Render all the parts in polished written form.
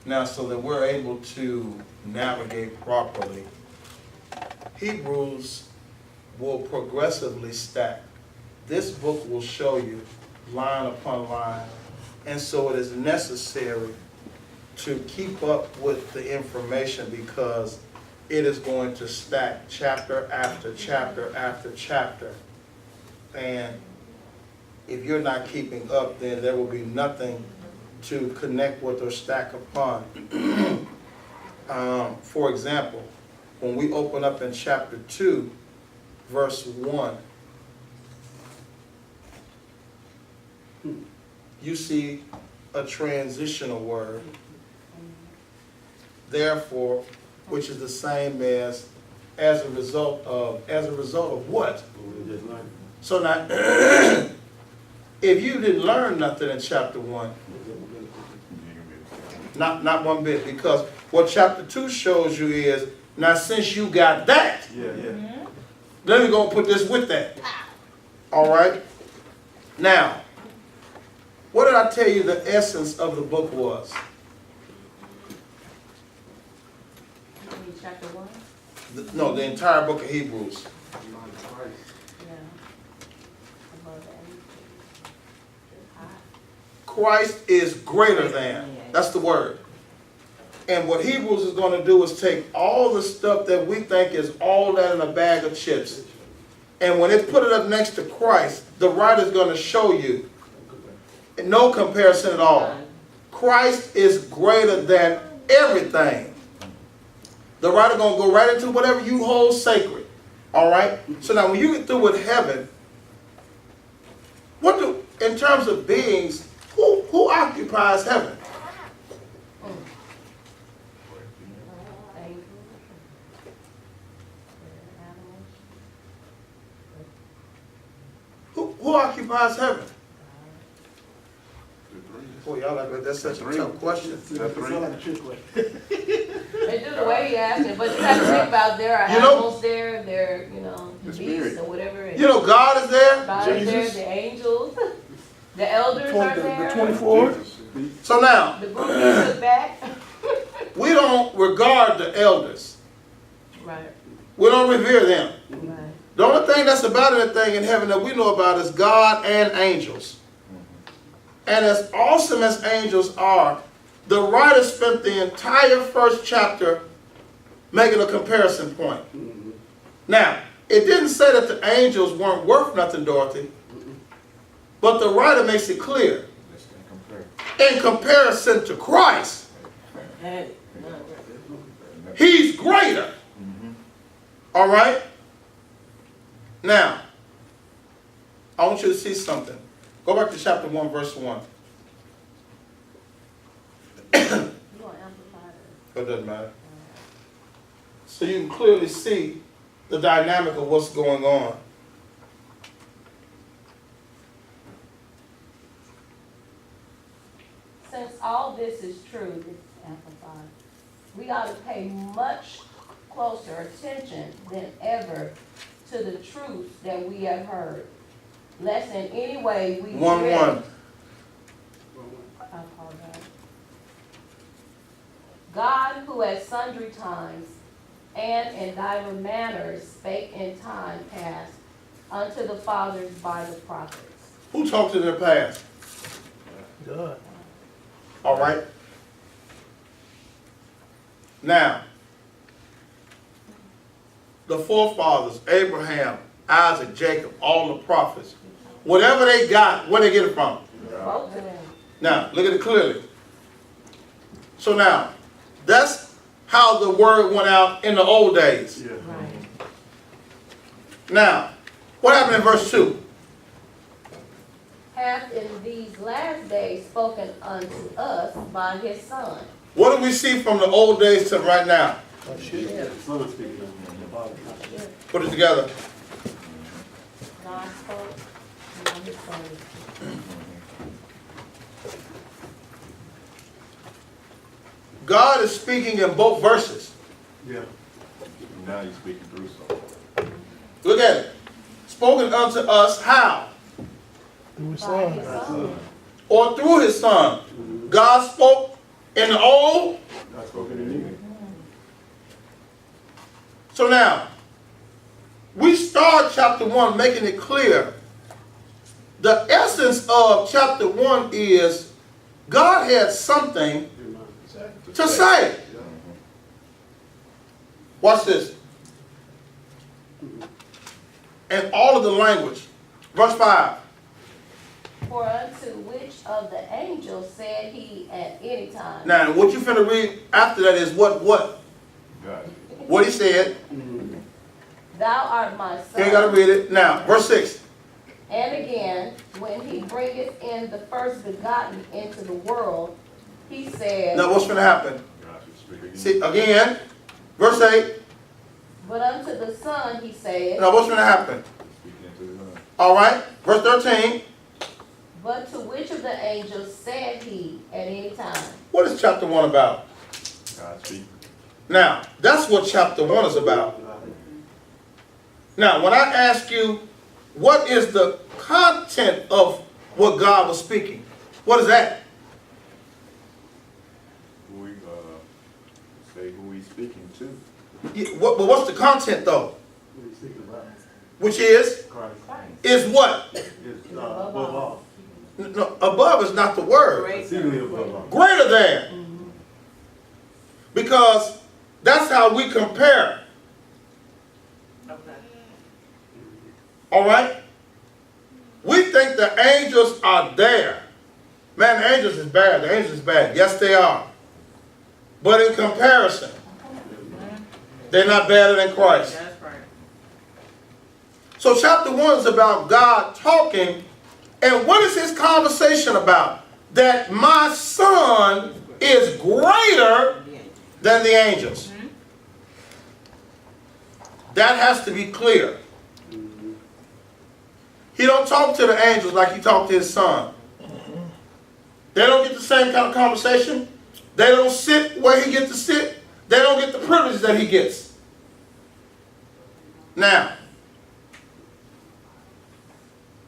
Now, so that we're able to navigate properly, Hebrews will progressively stack. This book will show you line upon line, and so it is necessary to keep up with the information because it is going to stack chapter after chapter after chapter. And if you're not keeping up, then there will be nothing to connect with or stack upon. For example, when we open up in chapter 2, verse 1, you see a transitional word, therefore, which is the same as a result of what? So now, if you didn't learn nothing in chapter 1, not one bit, because what chapter 2 shows you is, now since you got that, then we're going to put this with that. All right? Now, what did I tell you the essence of the book was? Chapter 1? No, the entire book of Hebrews. Christ is greater than. That's the word. And what Hebrews is going to do is take all the stuff that we think is all that in a bag of chips. And when it put it up next to Christ, the writer is going to show you no comparison at all. Christ is greater than everything. The writer going to go right into whatever you hold sacred. All right? So now when you get through with heaven, in terms of beings, who occupies heaven? Who occupies heaven? Boy, y'all like that's such a tough question. They do the way he asked it, but you have to think about there are animals there, there, the beasts or whatever. You know, God is there. God is there, the angels, the elders are there. The 24. So now, the group you took back. We don't regard the elders. Right. We don't revere them. Right. The only thing that's about anything in heaven that we know about is God and angels. And as awesome as angels are, the writer spent the entire first chapter making a comparison point. Now, it didn't say that the angels weren't worth nothing, Dorothy, but the writer makes it clear. In comparison to Christ, he's greater. All right? Now, I want you to see something. Go back to chapter 1, verse 1. It doesn't matter. So you can clearly see the dynamic of what's going on. Since all this is true, this is amplified, we ought to pay much closer attention than ever to the truths that we have heard, lest in any way we drift. I apologize. God, who at sundry times and in divers manners spake in time past unto the fathers by the prophets. Who talked in their past? God. All right. Now, the forefathers, Abraham, Isaac, Jacob, all the prophets, whatever they got, where they get it from? Now, look at it clearly. So now, that's how the word went out in the old days. Yeah. Right. Now, what happened in verse 2? Hath in these last days spoken unto us by his Son. What do we see from the old days to right now? Put it together. God spoke by his Son. God is speaking in both verses. Yeah. Now you're speaking through something. Look at it. Spoken unto us how? Through his By son. his Son. Or through his Son. God spoke In the old. Not spoken in English. So now, we start chapter 1 making it clear. The essence of chapter 1 is God had something to say. Watch this. And all of the language. Verse 5. For unto which of the angels said he at any time? Now, what you finna read after that is what? God. What he said. Thou art my You son. ain't gotta read it. Now, verse 6. And again, when he bringeth in the first begotten into the world, he said, Now, what's finna happen? God should speak again. See, again, verse 8. but unto the son he said, Now, what's finna happen? Speaking into the Son. All right, verse 13. but to which of the angels said he at any time? What is chapter 1 about? God speak. Now, that's what chapter 1 is about. Now, when I ask you, what is the content of what God was speaking? What is that? Who we, say who he's speaking to. But what's the content, though? Which is what? No, above is not the word. Greater than. Because that's how we compare. All right? We think the angels are there. Man, the angels is bad. The angels is bad. Yes, they are. But in comparison, they're not better than Christ. That's right. So chapter 1 is about God talking. And what is his conversation about? That my son is greater than the angels. That has to be clear. He don't talk to the angels like he talked to his son. They don't get the same kind of conversation. They don't sit where he gets to sit. They don't get the privileges that he gets. Now,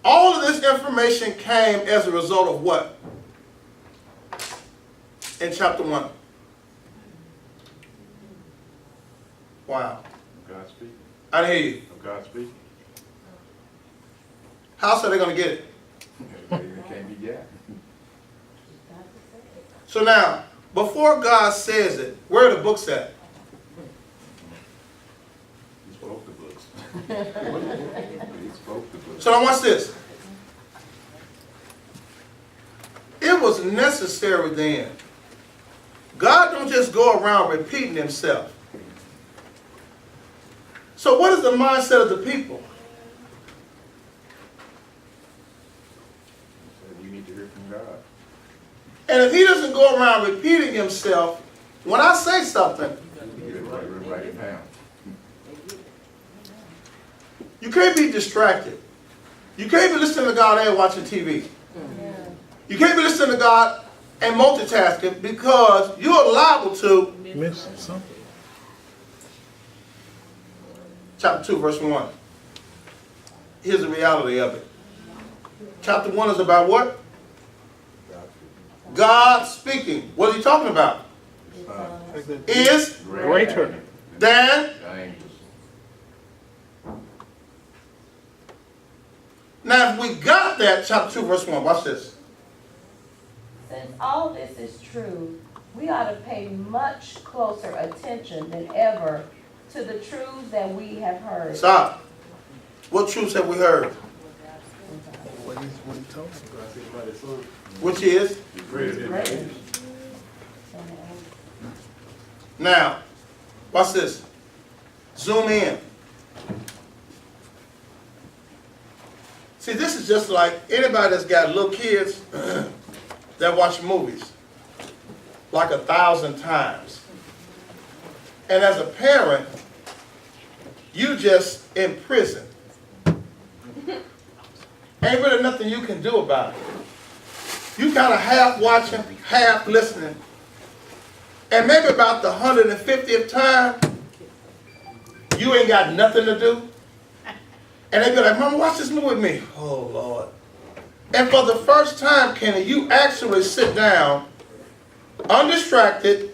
all of this information came as a result of what? In chapter 1. Wow. God speaking. I didn't hear you. Of God speaking. How else are they going to get it? It can't be got. So now, before God says it, where are the books at? He spoke the books. He spoke the books. So now watch this. It was necessary then. God don't just go around repeating himself. So what is the mindset of the people? We need to hear from God. And if he doesn't go around repeating himself, when I say something, Get it right, write it down. you can't be distracted. You can't be listening to God and watching TV. You can't be listening to God and multitasking because you're liable to. Miss something. Chapter 2, verse 1. Here's the reality of it. Chapter 1 is about what? God speaking. What is he talking about? Is Greater. than. The angels. Now, if we got that, chapter 2, verse 1, watch this. Since all this is true, we ought to pay much closer attention than ever to the truths that we have heard. Stop. What truths have we heard? What he told me. Which is? He's greater than the angels. Now, watch this. Zoom in. See, this is just like anybody that's got little kids that watch movies like 1,000 times. And as a parent, you just in prison. Ain't really nothing you can do about it. You kind of half watching, half listening. And maybe about the 150th time, you ain't got nothing to do. And they be like, Mama, watch this movie with me. Oh, Lord. And for the first time, Kenny, you actually sit down undistracted,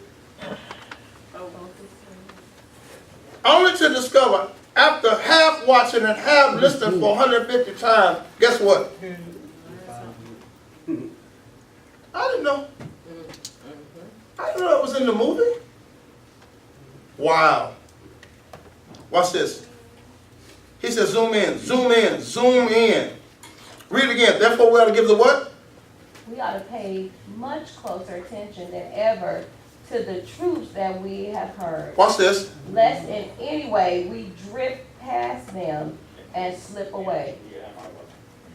only to discover after half watching and half listening for 150 times, guess what? I didn't know. I didn't know it was in the movie. Wow. Watch this. He says zoom in, zoom in, zoom in. Read it again. Therefore we ought to give the what? We ought to pay much closer attention than ever to the truths that we have heard, Watch this. lest in any way we drift past them and slip away.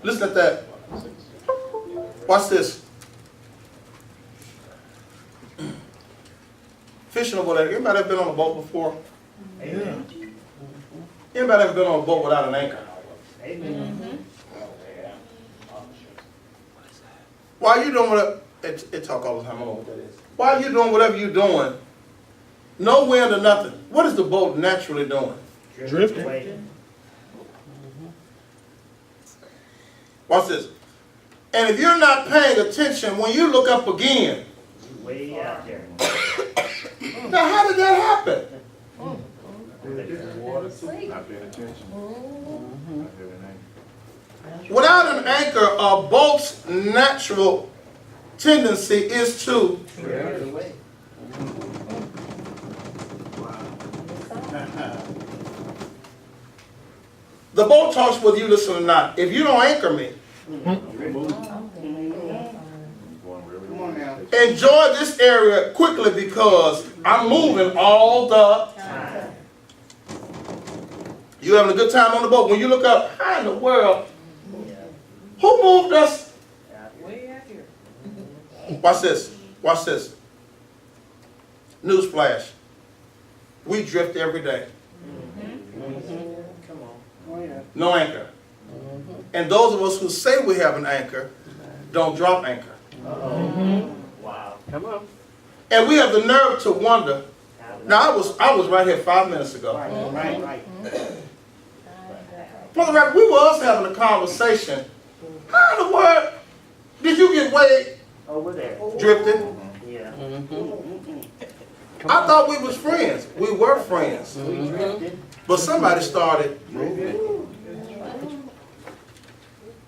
Listen at that. Watch this. Fishing over there. Anybody ever been on a boat before? Yeah. Anybody ever been on a boat without an anchor? While you doing whatever, it talk all the time. I don't know what that is. While you doing whatever you're doing, no wind or nothing. What is the boat naturally doing? Drifting. Watch this. And if you're not paying attention, when you look up again, Way out there. now how did that happen? Sleep. Not paying attention. Not having any. Without an anchor, a boat's natural tendency is to the boat talks whether you listen or not. If you don't anchor me, enjoy this area quickly because I'm moving all the time. You having a good time on the boat. When you look up, how in the world? Who moved us? Way out here. Watch this. Watch this. Newsflash. We drift every day. Come on. No anchor. And those of us who say we have an anchor don't drop anchor. Wow. Come on. And we have the nerve to wonder. Now I was right here 5 minutes ago. Right. Brother Rapp, we was having a conversation. How in the world did you get way Over there. drifted? Yeah. I thought we was friends. We were friends. We drifted. But somebody started moving.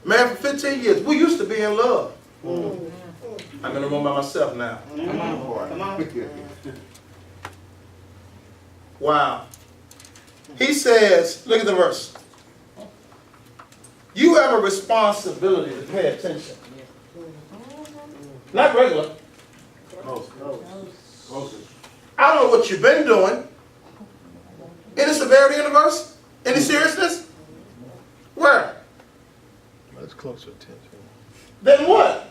Man, for 15 years, we used to be in love. I'm in the room by myself now. Come on. Wow. He says, look at the verse. You have a responsibility to pay attention. Not regular. I don't know what you've been doing. Any severity in the verse? Any seriousness? Where? That's closer attention. Then what?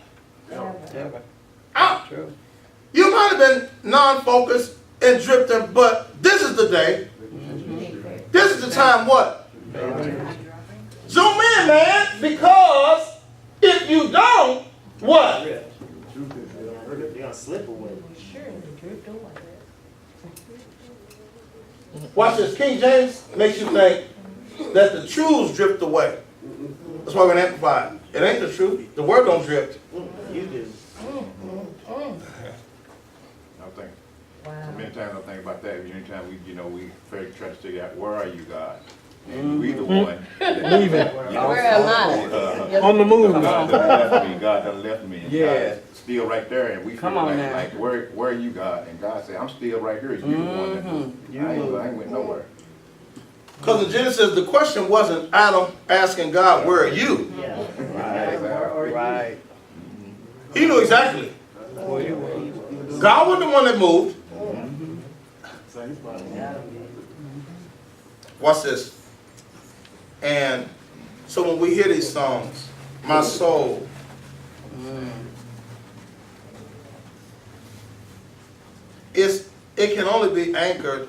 You might have been non-focused and drifting, but this is the day. This is the time what? Zoom in, man, because if you don't, what? They're gonna slip away. Watch this. King James makes you think that the truths drift away. That's why we're going to amplify it. It ain't the truth. The word don't drift. You do. I think, so many times I think about that. Anytime we try to figure out where are you, God? And we the one that Leaving. Where am I? On the move. God done left me. God done left me. And Yeah. God is still right there, and we feel Come on now. like where are you, God? And God said, I'm still right here. You the one that moved. I ain't went nowhere. Because in Genesis, the question wasn't Adam asking God, where are you? Yeah. Right. He knew exactly. God was the one that moved. Watch this. And so when we hear these songs, my soul, it can only be anchored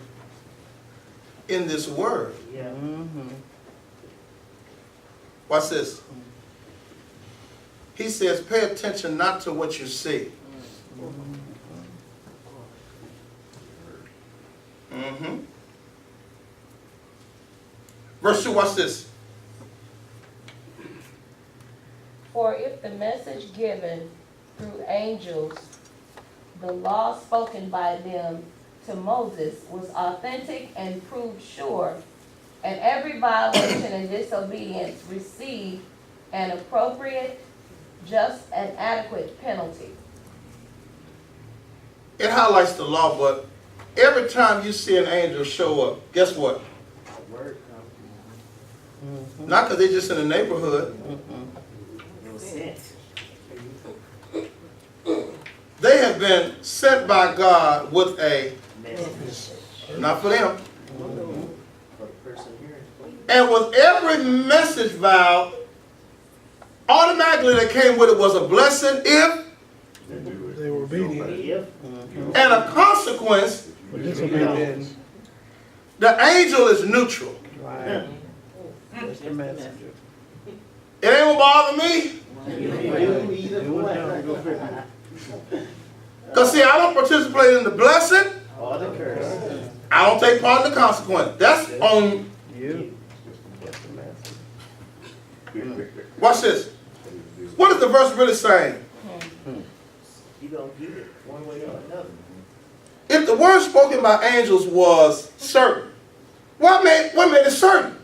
in this word. Yeah. Watch this. He says, pay attention not to what you see. Verse 2, watch this. For if the message given through angels the law spoken by them to Moses was authentic and proved sure, and every violation and disobedience received an appropriate, just, and adequate penalty. It highlights the law, but every time you see an angel show up, guess what? Word comes. Not because they're just in the neighborhood. It was sent. They have been sent by God with a, Message. not for them, For the person hearing. and with every message vow, automatically that came with it was a blessing if, They were obedient If. and a consequence. for disobedience. The angel is neutral. Right. That's the messenger. It ain't gonna bother me. Because see, I don't participate in the blessing. Or the curse. I don't take part in the consequence. That's on, You. That's the message. watch this. What is the verse really saying? You gonna get it one way or another. If the word spoken by angels was certain, what made it certain?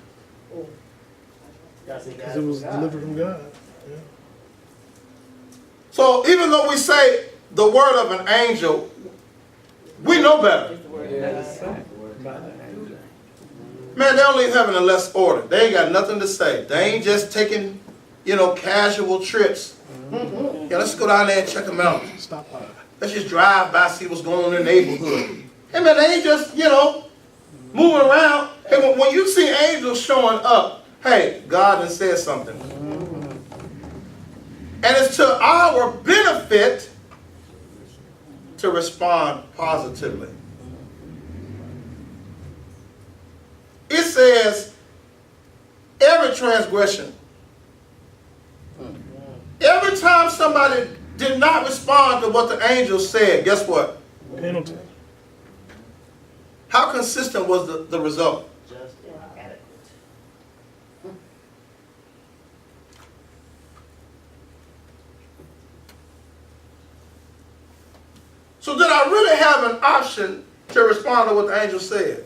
Because it was delivered from God. Yeah. So even though we say the word of an angel, we know better. By the angel. Man, they only heaven in less order. They ain't got nothing to say. They ain't just taking, casual trips. Yeah, let's go down there and check them out. Stop by. Let's just drive by, see what's going on in the neighborhood. Hey man, they ain't just, moving around. Hey, when you see angels showing up, hey, God done said something. And it's to our benefit to respond positively. It says, every transgression, every time somebody did not respond to what the angel said, guess what? Penalty. How consistent was the result? Just adequate. So did I really have an option to respond to what the angel said?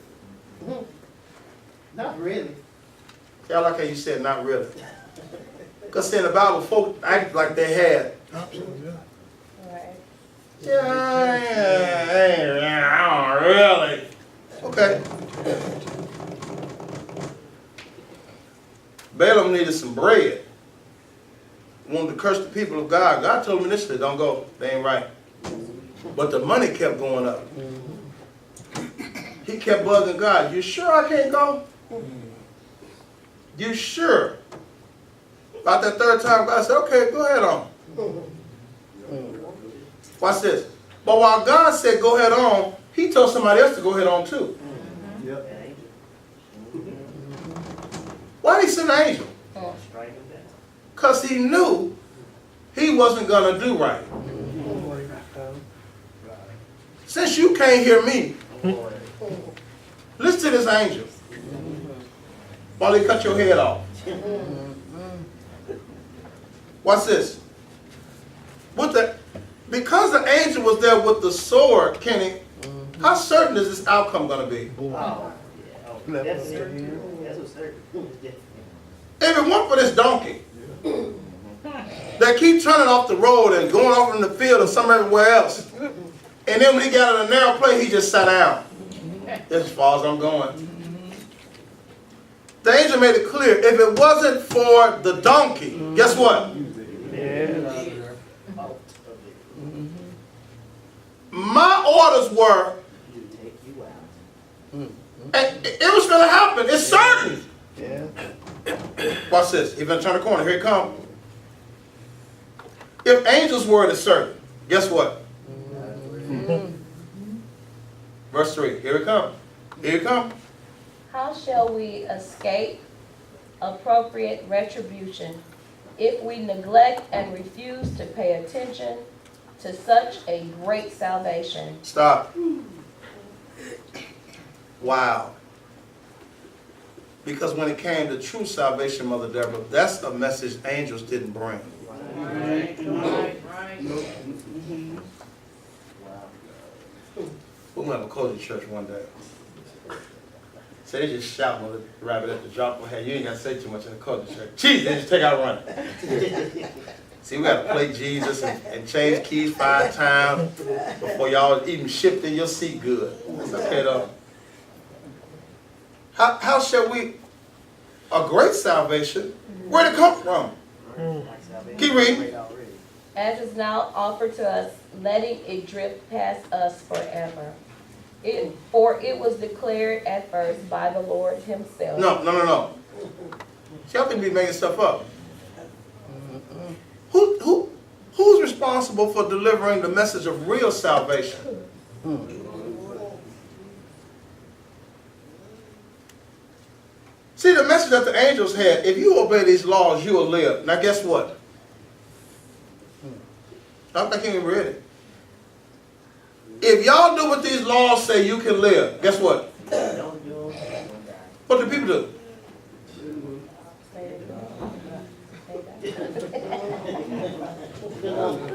Not really. Yeah, I like how you said not really. Because in the Bible, folk act like they had. Options, yeah. Right. Yeah, really. Okay. Balaam needed some bread. Wanted to curse the people of God. God told him initially, don't go. They ain't right. But the money kept going up. He kept bugging God. You sure I can't go? You sure? About that third time, God said, okay, go ahead on. Watch this. But while God said go ahead on, he told somebody else to go ahead on too. Why did he send an angel? Strike him down. Because he knew he wasn't going to do right. Since you can't hear me, listen to this angel while he cut your head off. Watch this. Because the angel was there with the sword, Kenny, how certain is this outcome going to be? Oh, yeah. Oh, that's certain. That's what's certain. If it weren't for this donkey that keep turning off the road and going off in the field or somewhere everywhere else, and then when he got in a narrow place, he just sat down. That's as far as I'm going. The angel made it clear, if it wasn't for the donkey, guess what? My orders were, and it was going to happen. It's certain. Yeah. Watch this. He's going to turn the corner. Here it comes. If angel's word is certain, guess what? Verse 3. Here it comes. Here it comes. How shall we escape appropriate retribution if we neglect and refuse to pay attention to such a great salvation? Stop. Wow. Because when it came to true salvation, Mother Deborah, that's a message angels didn't bring. we went to a Cody church one day. So they just shout when the rabbit at the drop of a hat. You ain't got to say too much in the Cody church. Jesus, they just take out running. See, we got to play Jesus and change keys 5 times before y'all even shift in your seat good. It's okay though. How shall we, a great salvation, where'd it come from? Keep reading. As is now offered to us, letting it drift past us forever. For it was declared at first by the Lord himself. No. Y'all can be making stuff up. Who's responsible for delivering the message of real salvation? See, the message that the angels had, if you obey these laws, you will live. Now guess what? I think you read it. If y'all do what these laws say you can live, guess what? What do people do?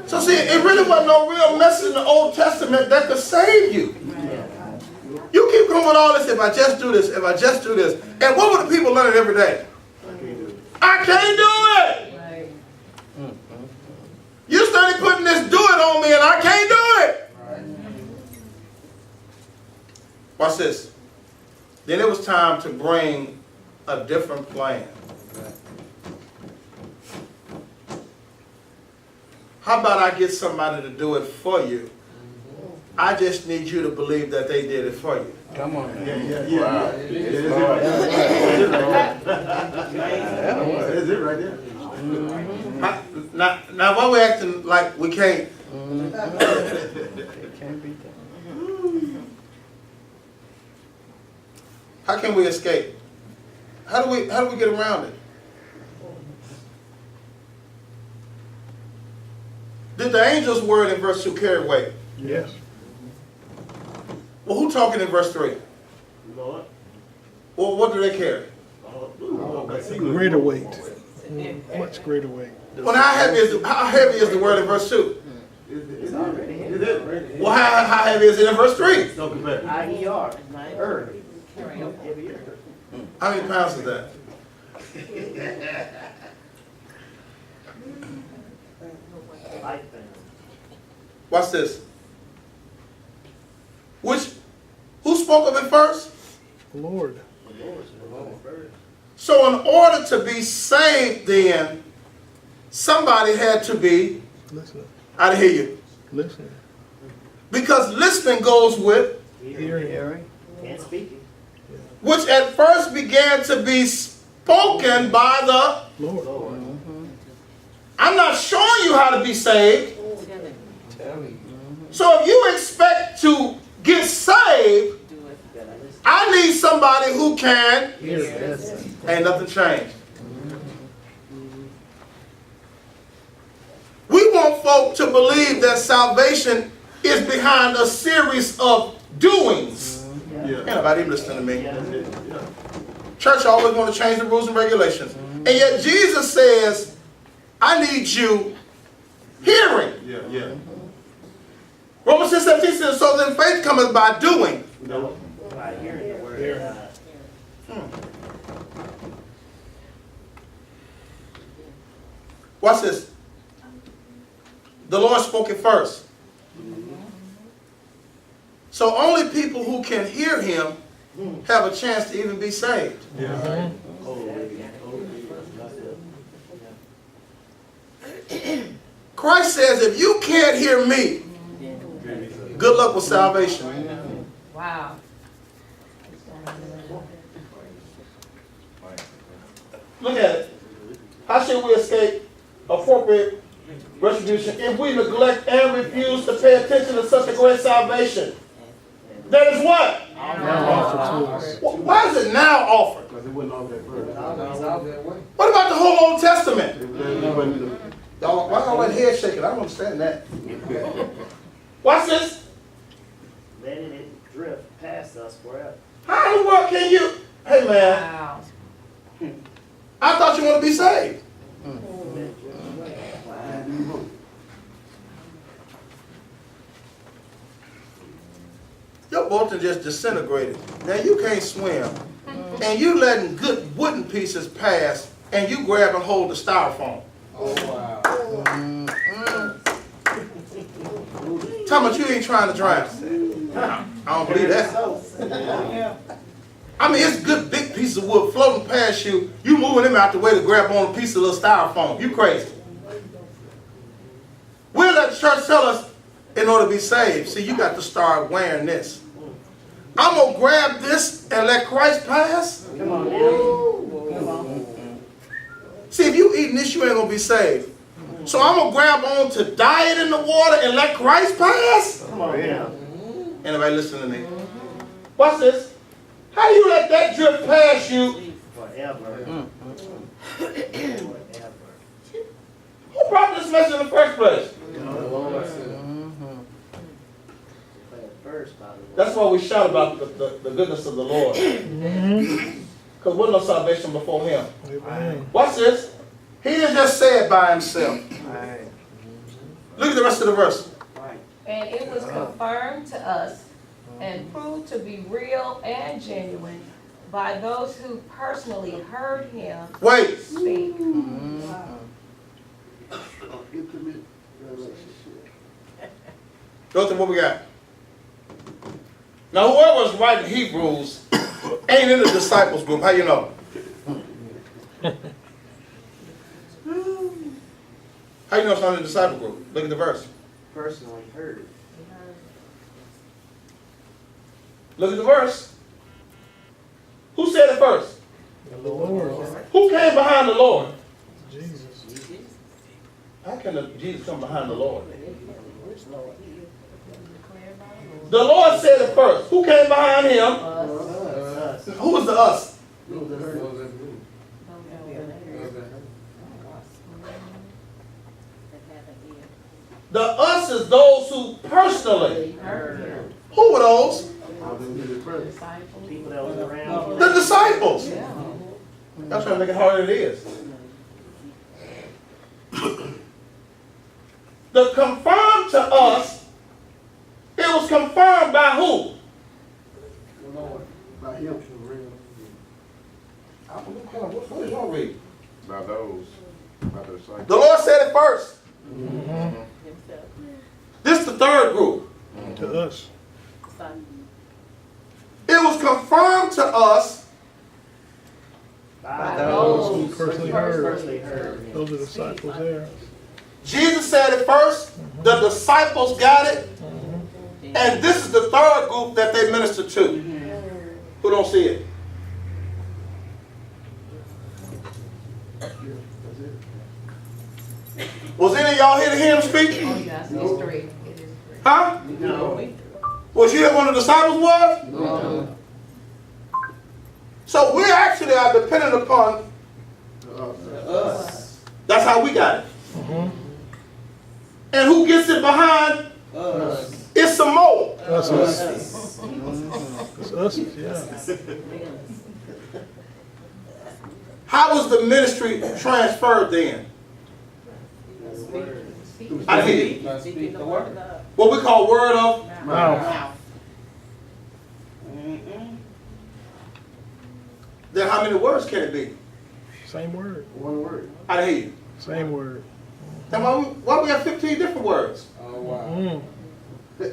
So see, it really wasn't no real message in the Old Testament that could save you. You keep going with all this, if I just do this, if I just do this. And what were the people learning every day? I can't do it. You started putting this do it on me and I can't do it. Watch this. Then it was time to bring a different plan. How about I get somebody to do it for you? I just need you to believe that they did it for you. Come on. Wow. That's it right there. Now why we acting like we can't? It can't be done. How can we escape? How do we get around it? Did the angel's word in verse 2 carry weight? Yes. Well, who talking in verse 3? Lord. Well, what do they carry? Greater weight. Much greater weight. Well, how heavy is the word in verse 2? It's already here. Well, how heavy is it in verse 3? Don't compare. IER, early. How many pounds is that? Watch this. Who spoke of it first? Lord. So in order to be saved then, somebody had to be, Listening. I didn't hear you. Listening. Because listening goes with, Hearing. And speaking. which at first began to be spoken by the, Lord. I'm not showing you how to be saved. So if you expect to get saved, I need somebody who can, Listen. ain't nothing changed. We want folk to believe that salvation is behind a series of doings. Ain't nobody even listening to me. Church always want to change the rules and regulations. And yet Jesus says, I need you hearing. Yeah. Romans 6:17 says, so then faith cometh by doing. By hearing the word of God. Watch this. The Lord spoke it first. So only people who can hear him have a chance to even be saved. Christ says, if you can't hear me, good luck with salvation. Wow. Look at it. How should we escape appropriate retribution if we neglect and refuse to pay attention to such a great salvation? That is what? Offer to us. Why is it now offered? Because it wasn't all that first. What about the whole Old Testament? Y'all, why all that head shaking? I don't understand that. Watch this. Letting it drift past us forever. How in the world can you? Hey man, Wow. I thought you want to be saved. Your boat and just disintegrated. Now you can't swim. And you letting good wooden pieces pass and you grab and hold the styrofoam. Tell me you ain't trying to drown. I don't believe that. I mean, it's good big piece of wood floating past you. You moving them out the way to grab on a piece of little styrofoam. You crazy. We'll let the church tell us in order to be saved. See, you got to start wearing this. I'm going to grab this and let Christ pass. Come on now. Come on. See, if you eating this, you ain't going to be saved. So I'm going to grab on to diet in the water and let Christ pass? Come on now. Anybody listen to me? Watch this. How do you let that drip past you? Forever. Who brought this message in the first place? That's why we shout about the goodness of the Lord. Because we're no salvation before Him. Amen. Watch this. He didn't just say it by Himself. Right. Look at the rest of the verse. And it was confirmed to us and proved to be real and genuine by those who personally heard him Wait. speak. Go to what we got. Now, whoever was writing Hebrews ain't in the disciples group. How you know? How you know it's not in the disciple group? Look at the verse. Personally heard. Look at the verse. Who said it first? The Lord. Who came behind the Lord? Jesus. How can Jesus come behind the Lord? The Lord said it first. Who came behind Him? Who was the us? The us is those who personally. Who were those? People that was around. The disciples. That's trying to make it harder than it is. The confirmed to us, it was confirmed by who? By him. What is y'all reading? By those. By the disciples. The Lord said it first. This is the third group. To us. It was confirmed to us. By Those who personally heard. personally heard. Those are the disciples there. Jesus said it first. The disciples got it. And this is the third group that they ministered to. Who don't see it? Was any of y'all here to hear him speak? Oh, yes, it's three. It is three. Huh? No. Was you here when the disciples was? No. So we actually are dependent upon, Us. that's how we got it. And who gets it behind? Us. It's some more. Us. It's us, yeah. How was the ministry transferred then? I didn't hear you. What we call word of? Mouth. Then how many words can it be? Same word. One word. I didn't hear you. Same word. Then why we have 15 different words? Mm. We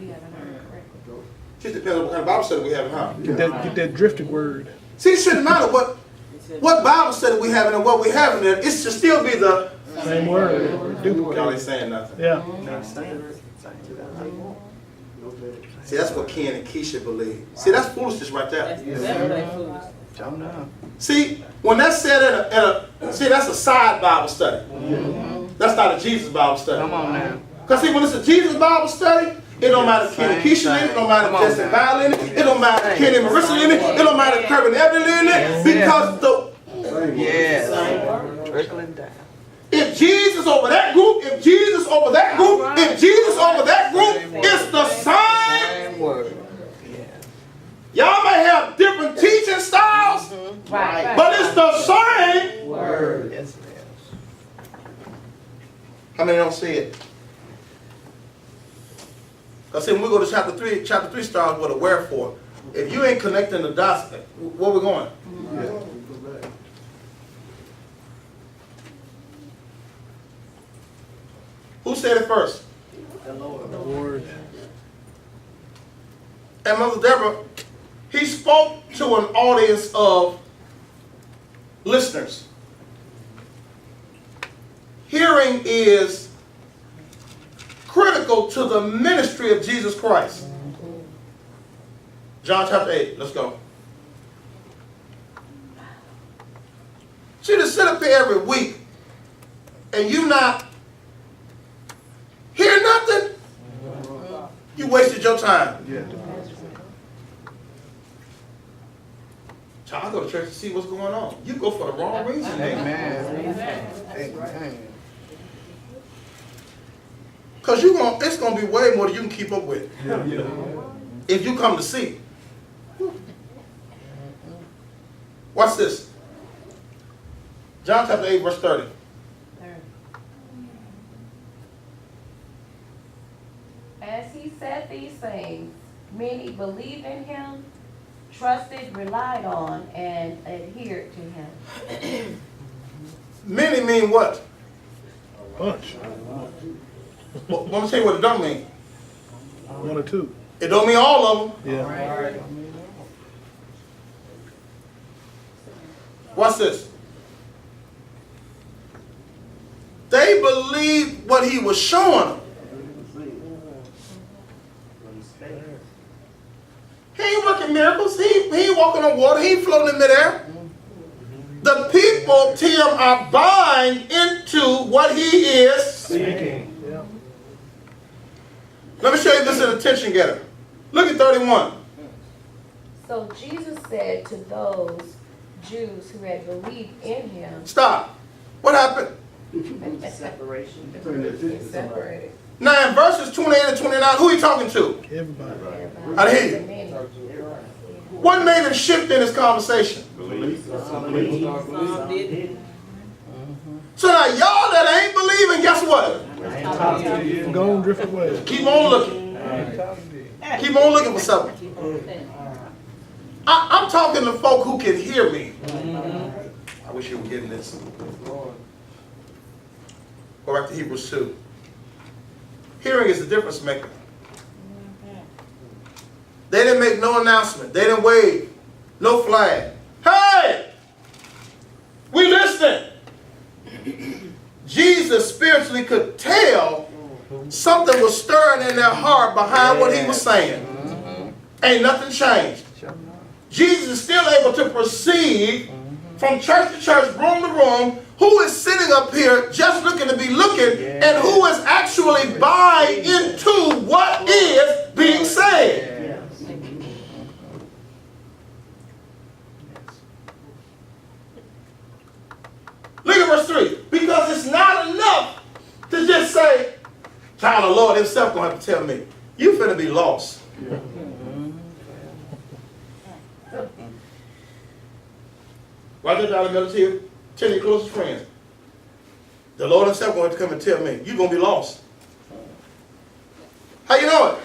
haven't heard it correctly. Just depends on what kind of Bible study we have, huh? Get that drifted word. See, it shouldn't matter what Bible study we have and what we have in there. It should still be the. Same word. Y'all ain't Duplicate. saying nothing. Yeah. See, that's what Ken and Keisha believe. See, that's foolishness right there. Don't know. See, when that's said see, that's a side Bible study. That's not a Jesus Bible study. Come on now. Because see, when it's a Jesus Bible study, it don't matter if Ken and Keisha in it, it don't matter if Jesse Vile in it, it don't matter if Ken and Marissa in it, it don't matter if Kirby and Evelyn in it, because Yes. Trickling down. if Jesus over that group, if Jesus over that group, if Jesus over that group, it's the same. Same word. Y'all may have different teaching styles, Right. but it's the same. Word. Yes, it is. How many don't see it? Because see, when we go to chapter 3 starts with a wherefore. If you ain't connecting the dots, where we going? Yeah, we go back. Who said it first? The Lord. The word. And Mother Deborah, he spoke to an audience of listeners. Hearing is critical to the ministry of Jesus Christ. John chapter 8, let's go. See, to sit up here every week and you not hear nothing, you wasted your time. Yeah. Child, I go to church to see what's going on. You go for the wrong reason. Amen. Amen. Because it's going to be way more than you can keep up with. If you come to see. Watch this. John chapter 8, verse 30. As he said these things, many believed in him, trusted, relied on, and adhered to him. Many mean what? Bunch. Well, let me tell you what it don't mean. One or two. It don't mean all of them. Yeah. Watch this. They believed what he was showing them. He ain't working miracles. He ain't walking on water. He ain't floating in midair. The people, Tim, are buying into what he is. Speaking. Yeah. Let me show you this in attention getter. Look at 31. So Jesus said to those Jews who had believed in him, Stop. What happened? Separation. separated. Now in verses 28 and 29, who he talking to? Everybody. I hear you. Many. What made him shift in his conversation? Believe. Some did. So now y'all that ain't believing, guess what? Go on different ways. Keep on looking. Keep on looking for something. I'm talking to folk who can hear me. I wish you were getting this. Go back to Hebrews 2. Hearing is the difference maker. They didn't make no announcement. They didn't wave. No flag. Hey! We listening. Jesus spiritually could tell something was stirring in their heart behind what he was saying. Ain't nothing changed. Jesus is still able to perceive from church to church, room to room, who is sitting up here just looking to be looking and who is actually buying into what is being said. Look at verse 3. Because it's not enough to just say, child of the Lord himself going to have to tell me. You finna be lost. Write that down in the middle to you. Tell your closest friends. The Lord himself going to have to come and tell me. You're going to be lost. How you know it?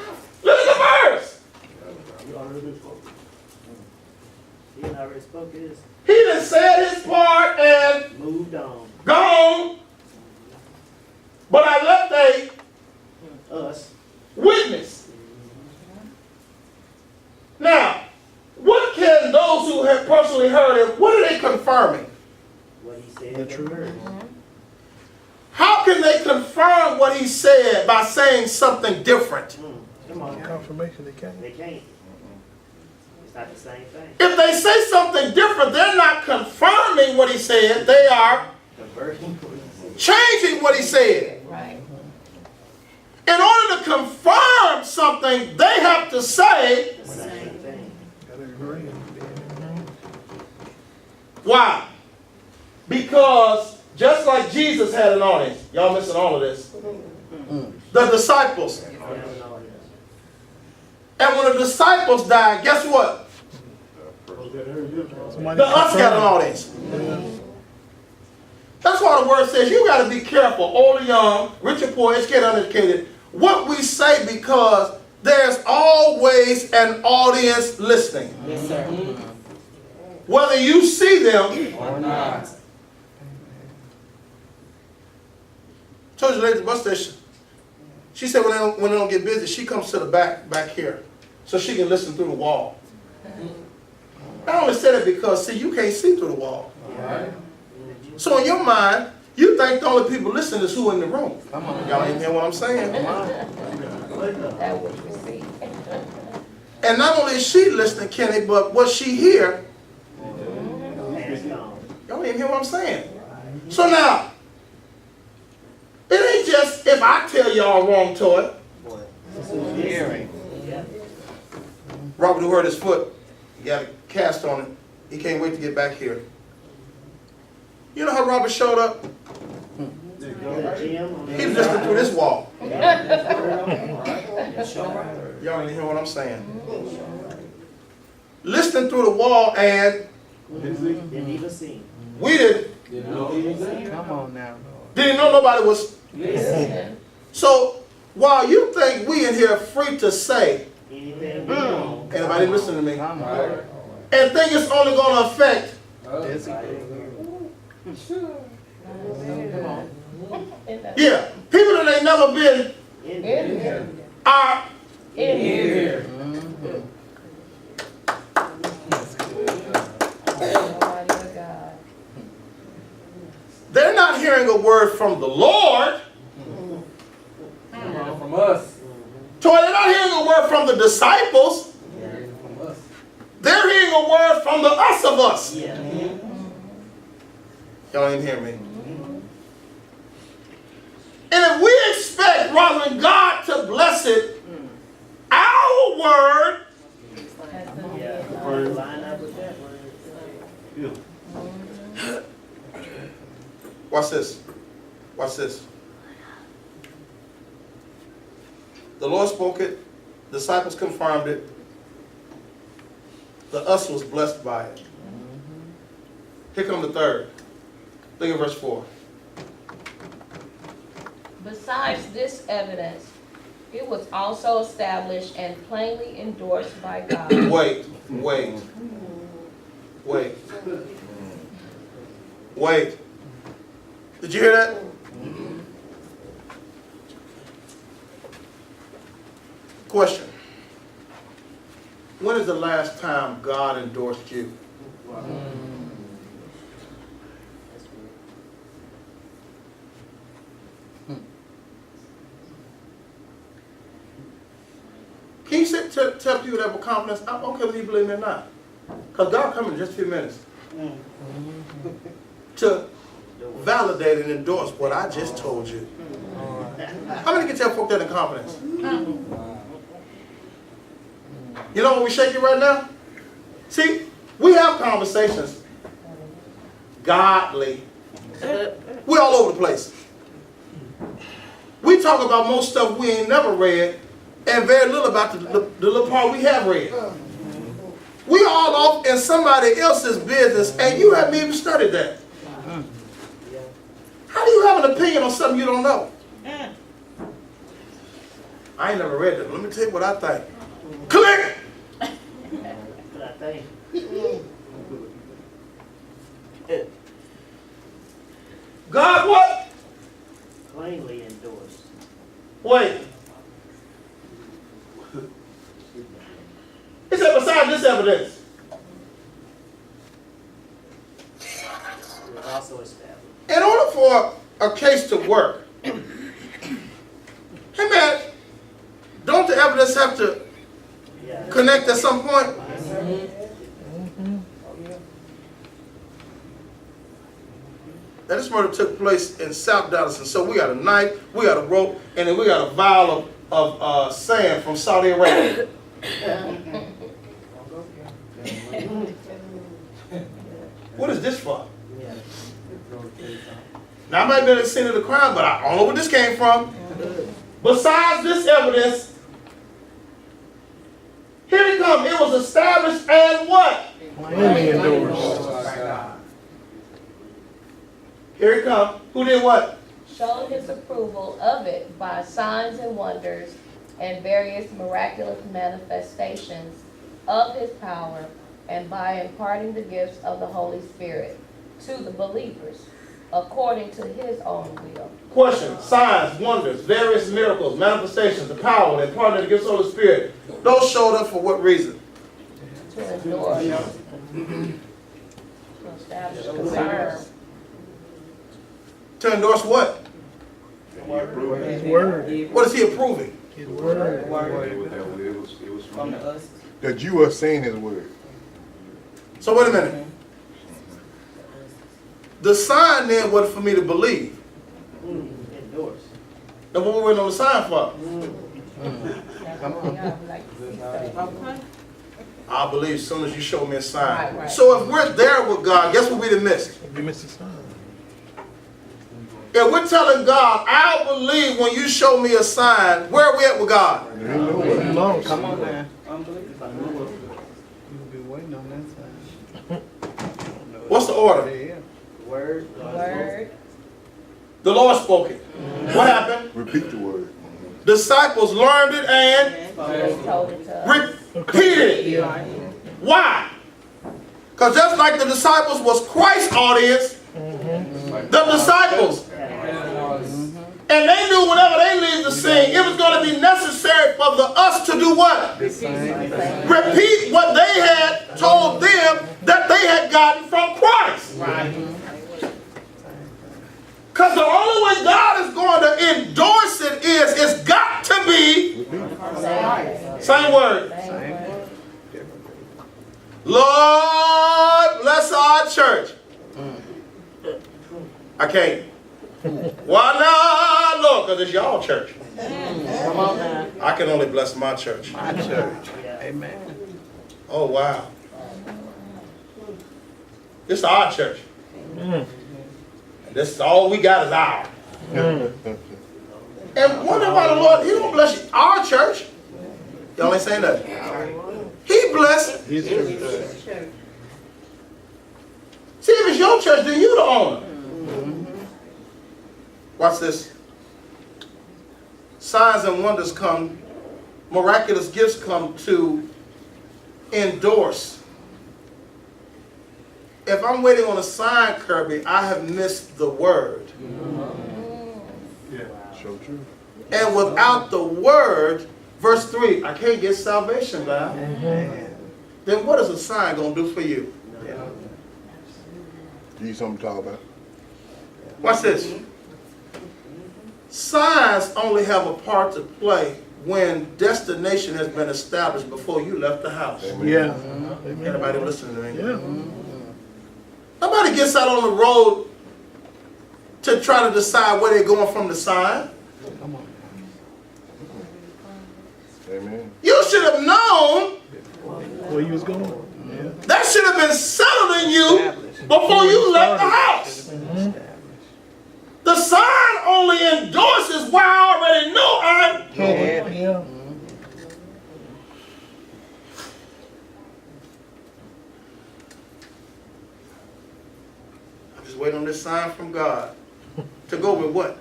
Look at the verse. You already spoke. He already spoke his. He done said his part and Moved on. gone. But I left a Us. witness. Now, what can those who have personally heard it, what are they confirming? What he said. The they truth. heard. How can they confirm what he said by saying something different? Come on. now. Confirmation they can't. They can't. It's not the same thing. If they say something different, they're not confirming what he said. They are Conversion. changing what he said. Right. In order to confirm something, they have to say, The same thing. Gotta agree. why? Because just like Jesus had an audience, y'all missing all of this, the disciples. They have an audience. And when the disciples died, guess what? Somebody The us got an confirm. audience. That's why the word says you got to be careful, old or young, rich or poor, educated, uneducated, what we say, because there's always an audience listening. Yes, sir. Whether you see them Or not. told you lady at the bus station. She said when they don't get busy, she comes to the back here, so she can listen through the wall. I only said it because, see, you can't see through the wall. Right. So in your mind, you think the only people listening is who in the room. Come on. Y'all ain't hear what I'm saying? That which we see. And not only is she listening, Kenny, but what she hear, y'all ain't hear what I'm saying. So now, it ain't just if I tell y'all wrong to it. Hearing. Robert who hurt his foot, he got a cast on it. He can't wait to get back here. You know how Robert showed up? He was listening through this wall. Y'all ain't hear what I'm saying. Listening through the wall, and Didn't even see. we didn't Come on now. didn't know nobody was. Listen. So while you think we in here free to say, Anything we want. anybody listen to me, Come on. and think it's only going to affect Yes, yeah, people that ain't never been In here. are In here. Almighty God. they're not hearing a word from the Lord. From us. So they're not hearing a word from the disciples. From us. They're hearing a word from the us of us. Yeah. Y'all ain't hear me. And if we expect rather than God to bless it, our word, Yeah. Line up with that word. watch this. Watch this. The Lord spoke it, disciples confirmed it, the us was blessed by it. Here come the third. Look at verse 4. Besides this evidence, it was also established and plainly endorsed by God. Wait. Did you hear that? Question. When is the last time God endorsed you? Can you tell people that with confidence, I'm okay whether you believe me or not? Because God coming in just a few minutes to validate and endorse what I just told you. How many can tell folk that in confidence? You know when we shake it right now? See, we have conversations. Godly. We're all over the place. We talk about most stuff we ain't never read and very little about the little part we have read. We all off in somebody else's business and you haven't even studied that. How do you have an opinion on something you don't know? I ain't never read that. Let me tell you what I think. Click! But I think. God what? Plainly endorsed. Wait. He said besides this evidence. It was also established. In order for a case to work, hey man, don't the evidence have to Yeah. connect at some point? Now this murder took place in South Dallas, and so we got a knife, we got a rope, and then we got a vial of sand from Saudi Arabia. What is this for? Yeah. Now I might be at the scene of the crime, but I don't know where this came from. Besides this evidence, here it comes. It was established and what? Plainly endorsed. Here it comes. Who did what? Showed his approval of it by signs and wonders and various miraculous manifestations of his power, and by imparting the gifts of the Holy Spirit to the believers, according to his own will. Question, signs, wonders, various miracles, manifestations, the power, the imparting of the gifts of the Holy Spirit. Those showed up for what reason? To endure, to establish, confirm. To endorse what? His word. What is he approving? His word. It was from From him. us. That you are saying his word. So wait a minute. The sign then was for me to believe. Endorse. And what we waiting on the sign for? That's what we are, we like to see so. I'll believe as soon as you show me a sign. Right. So if we're there with God, guess what we done missed? You missed the sign. If we're telling God, I'll believe when you show me a sign, where are we at with God? You lost. Come on now. Unbelievable. You'll be waiting on that side. What's the order? Yeah. Word. Word, The Lord spoke it. What happened? Repeat the word. Disciples learned it and they told it to us. repeated it. Why? Because just like the disciples was Christ's audience, the disciples, and they knew whenever they leave the scene, it was going to be necessary for us to do what? Repeat what they had told them that they had gotten from Christ. Because the only way God is going to endorse it is it's got to be same word. Lord, bless our church. I can't. Why not, Lord? Because it's y'all church. Come on now. I can only bless my church. My church. Amen. Oh, wow. This is our church. This is all we got is ours. And wonder why the Lord, he don't bless our church. Y'all ain't saying that. He blessed. His church. See, if it's your church, then you the owner. Watch this. Signs and wonders come, miraculous gifts come to endorse. If I'm waiting on a sign, Kirby, I have missed the word. So true. And without the word, verse 3, I can't get salvation, Val. Then what is a sign going to do for you? Give you something to talk about. Watch this. Signs only have a part to play when destination has been established before you left the house. Yeah. Anybody listening to me? Yeah. Nobody gets out on the road to try to decide where they're going from the sign. Come on. Amen. You should have known Where you was going? Yeah. that should have been settled in you Established. before you left the house. Established. The sign only endorses where I already know I'm. Yeah. I'm just waiting on this sign from God to go with what?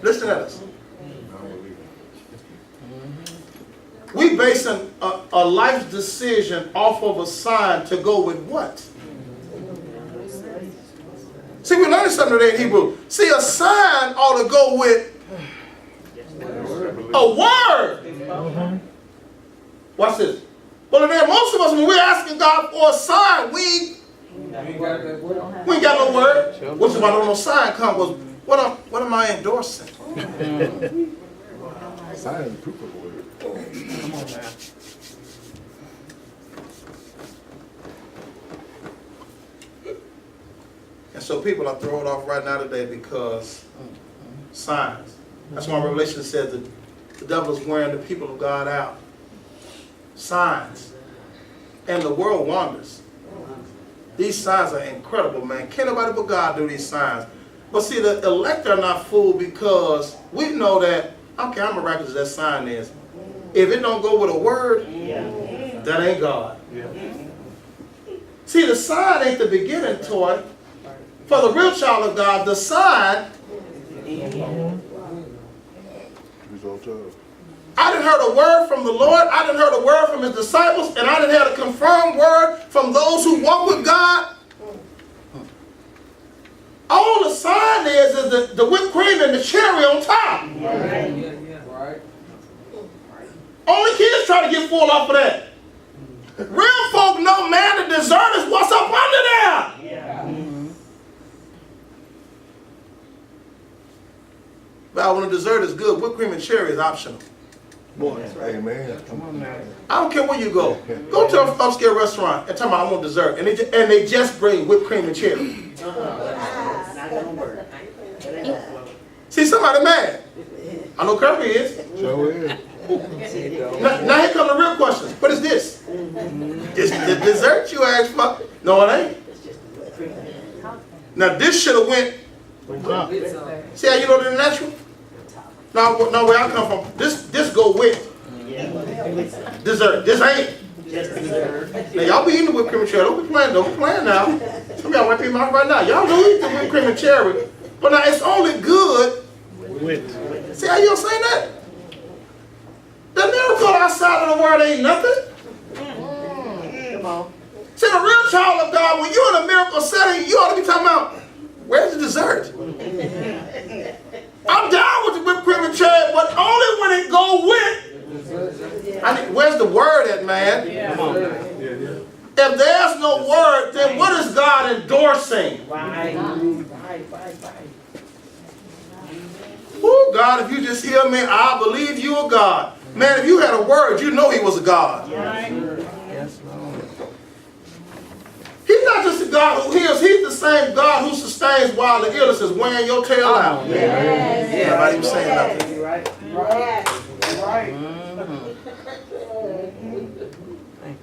Listen at us. We basing a life decision off of a sign to go with what? See, we learned something today in Hebrew. See, a sign ought to go with a word. Watch this. But then most of us, when we're asking God for a sign, we ain't got no word. Which is why no sign comes. Was what am I endorsing? Sign is proof of the word. Come on now. And so people are thrown off right now today because signs. That's why Revelation says that the devil is wearing the people of God out. Signs. And the world wanders. These signs are incredible, man. Can't nobody but God do these signs. But see, the elect are not fooled because we know that, I don't care how miraculous that sign is, if it don't go with a word, that ain't God. See, the sign ain't the beginning toy. For the real child of God, the sign on top. I done heard a word from the Lord. I done heard a word from his disciples. And I done had a confirmed word from those who walk with God. All the sign is the whipped cream and the cherry on top. Right. Only kids try to get full off of that. Real folk know, man, the dessert is what's up under there. Well, when the dessert is good, whipped cream and cherry is optional. Boy, Amen. Come on now. I don't care where you go. Go to an upscale restaurant and tell them I want dessert. And they just bring whipped cream and cherry. Not gonna work. That ain't gonna flow. See, somebody mad. I know Kirby is. So is. Now here come the real questions. What is this? This the dessert you asked for? No, it ain't. It's just a whipped cream. Now this should have went. See how you know the natural? Now where I come from, this go with dessert. This ain't. Just dessert. Now y'all be eating the whipped cream and cherry. Don't be playing now. Some of y'all might be mouth right now. Y'all do eat the whipped cream and cherry. But now it's only good. with. See how you don't say that? The miracle outside of the word ain't nothing. Come on. See, the real child of God, when you're in a miracle setting, you ought to be talking about, where's the dessert? I'm down with the whipped cream and cherry, but only when it go with. Where's the word at, man? If there's no word, then what is God endorsing? Right. Oh, God, if you just hear me, I believe you are God. Man, if you had a word, you know he was a God. Yes, Lord. He's not just a God who heals. He's the same God who sustains while the illness is wearing your tail out. Nobody even saying nothing. You're right. Right. Thank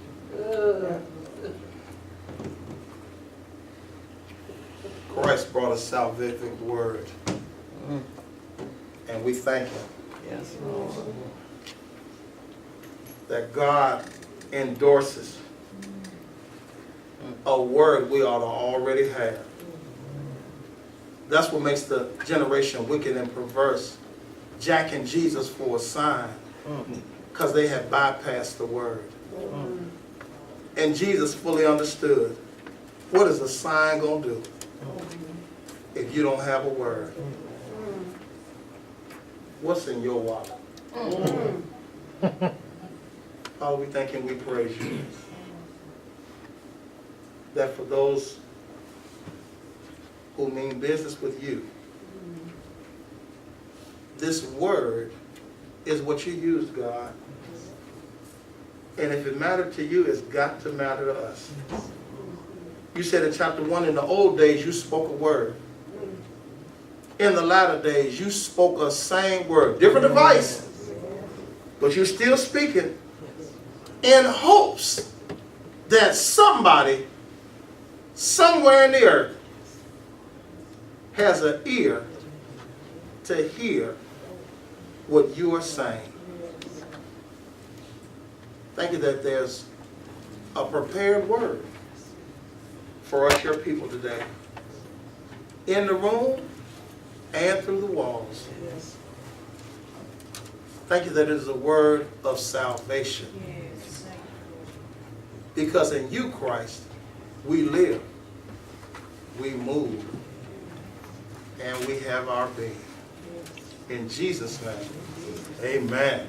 Christ brought us salvific word. And we thank him you. Yes, Lord. that God endorses a word we ought to already have. That's what makes the generation wicked and perverse, jacking Jesus for a sign, because they had bypassed the word. And Jesus fully understood, what is a sign going to do if you don't have a word? What's in your wallet? Father, we thank you and we praise you that for those who mean business with you, this word is what you use, God. And if it mattered to you, it's got to matter to us. You said in chapter 1, in the old days, you spoke a word. In the latter days, you spoke a same word. Different device, but you're still speaking in hopes that somebody, somewhere in the earth, has an ear to hear what you are saying. Thank you that there's a prepared word for us, your people, today. In the room and through the walls. Thank you that it is a word of salvation. Because in you, Christ, we live, we move, and we have our being. In Jesus' name, amen.